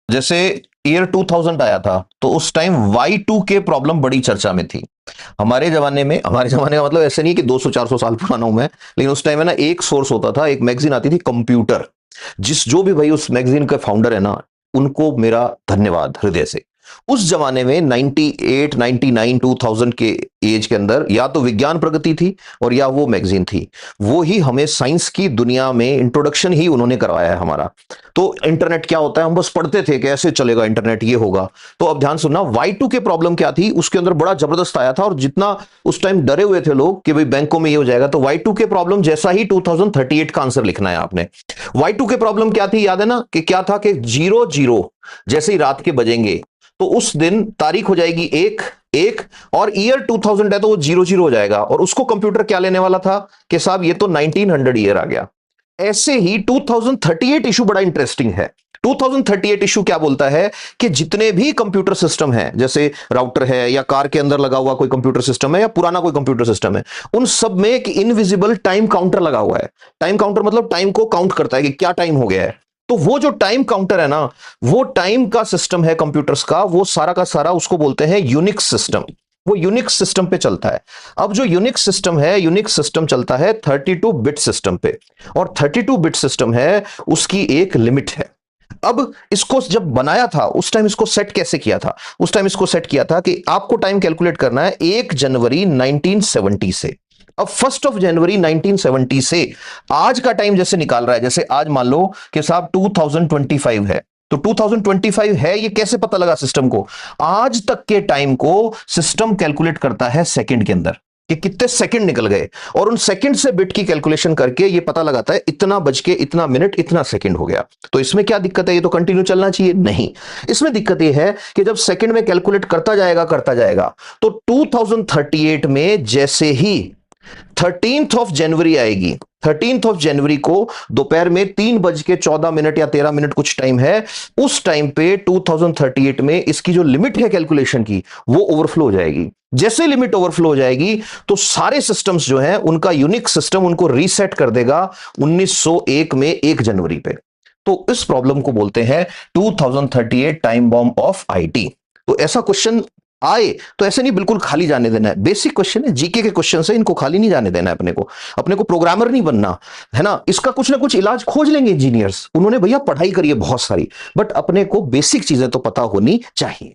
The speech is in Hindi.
जैसे ईयर 2000 आया था तो उस टाइम Y2K प्रॉब्लम बड़ी चर्चा में थी। हमारे जमाने का मतलब ऐसे नहीं कि 200-400 साल पुराना हूं मैं, लेकिन उस टाइम है ना, एक सोर्स होता था, एक मैगजीन आती थी कंप्यूटर। जिस जो भी भाई उस मैगजीन का फाउंडर है ना, उनको मेरा धन्यवाद हृदय से। उस जमाने में 98, 99, 2000 के एज के अंदर या तो विज्ञान प्रगति थी और या वो मैगजीन थी। वो ही हमें साइंस की दुनिया में इंट्रोडक्शन ही उन्होंने करवाया है हमारा। तो इंटरनेट क्या होता है हम बस पढ़ते थे, कैसे चलेगा इंटरनेट, ये होगा। तो अब ध्यान सुनना, Y2 के प्रॉब्लम क्या थी, उसके अंदर बड़ा जबरदस्त आया था। और जितना उस टाइम डरे हुए थे लोग कि भाई बैंकों में ये हो जाएगा, तो Y2 के प्रॉब्लम जैसा ही 2038 का आंसर लिखना है आपने। Y2 के प्रॉब्लम क्या थी याद है ना, कि क्या था कि 00 जैसे ही रात के बजेंगे तो उस दिन तारीख हो जाएगी एक एक, और ईयर 2000 है तो वो 00 हो जाएगा। और उसको कंप्यूटर क्या लेने वाला था कि साहब ये तो 1900 ईयर आ गया। ऐसे ही 2038 इशू बड़ा इंटरेस्टिंग है। 2038 इशू क्या बोलता है कि जितने भी कंप्यूटर सिस्टम हैं, जैसे राउटर है या कार के अंदर लगा हुआ कोई कंप्यूटर सिस्टम है या पुराना कोई कंप्यूटर सिस्टम है, उन सब में एक इनविजिबल टाइम काउंटर लगा हुआ है। टाइम काउंटर मतलब टाइम को काउंट करता है कि क्या टाइम हो गया है। तो वो जो टाइम काउंटर है ना, वो टाइम का सिस्टम है कंप्यूटर्स का, वो सारा का सारा उसको बोलते हैं यूनिक्स सिस्टम। वो यूनिक्स सिस्टम पे चलता है। अब जो यूनिक्स सिस्टम है, यूनिक्स सिस्टम चलता है 32 बिट सिस्टम पे। और 32 बिट सिस्टम है, उसकी एक लिमिट है। अब इसको जब बनाया था उस टाइम इसको सेट कैसे किया था, उस टाइम इसको सेट किया था कि आपको टाइम कैलकुलेट करना है 1 जनवरी 1970 से। अब 1 जनवरी 1970 से आज का टाइम जैसे निकाल रहा है, जैसे आज मान लो कि साहब 2025 है, तो 2025 है, ये कैसे पता लगा सिस्टम को? आज तक के टाइम को सिस्टम कैलकुलेट करता है सेकंड के अंदर कि कितने सेकंड निकल गए, और उन सेकंड से बिट की कैलकुलेशन करके ये पता लगाता है इतना बज के इतना मिनट इतना सेकंड हो गया। तो इसमें क्या दिक्कत है? ये तो कंटिन्यू चलना चाहिए। नहीं, इसमें दिक्कत ये है कि जब सेकंड में कैलकुलेट करता जाएगा तो 2038 में जैसे ही 13 जनवरी आएगी, 13 जनवरी को दोपहर में 3 बज के 14 मिनट या 13 मिनट कुछ टाइम है, उस टाइम पे 2038 में इसकी जो लिमिट है कैलकुलेशन की, वो ओवरफ्लो हो जाएगी। जैसे लिमिट ओवरफ्लो हो जाएगी तो सारे सिस्टम्स जो हैं उनका यूनिक सिस्टम उनको रीसेट कर देगा 1901 में 1 जनवरी पे। तो इस प्रॉब्लम को बोलते हैं 2038 टाइम बॉम्ब ऑफ आईटी। तो ऐसा क्वेश्चन आए तो ऐसे नहीं बिल्कुल खाली जाने देना है। बेसिक क्वेश्चन है, जीके के क्वेश्चन है, इनको खाली नहीं जाने देना है। अपने को प्रोग्रामर नहीं बनना है ना। इसका कुछ ना कुछ इलाज खोज लेंगे इंजीनियर्स, उन्होंने भैया पढ़ाई करी है बहुत सारी, बट अपने को बेसिक चीजें तो पता होनी चाहिए।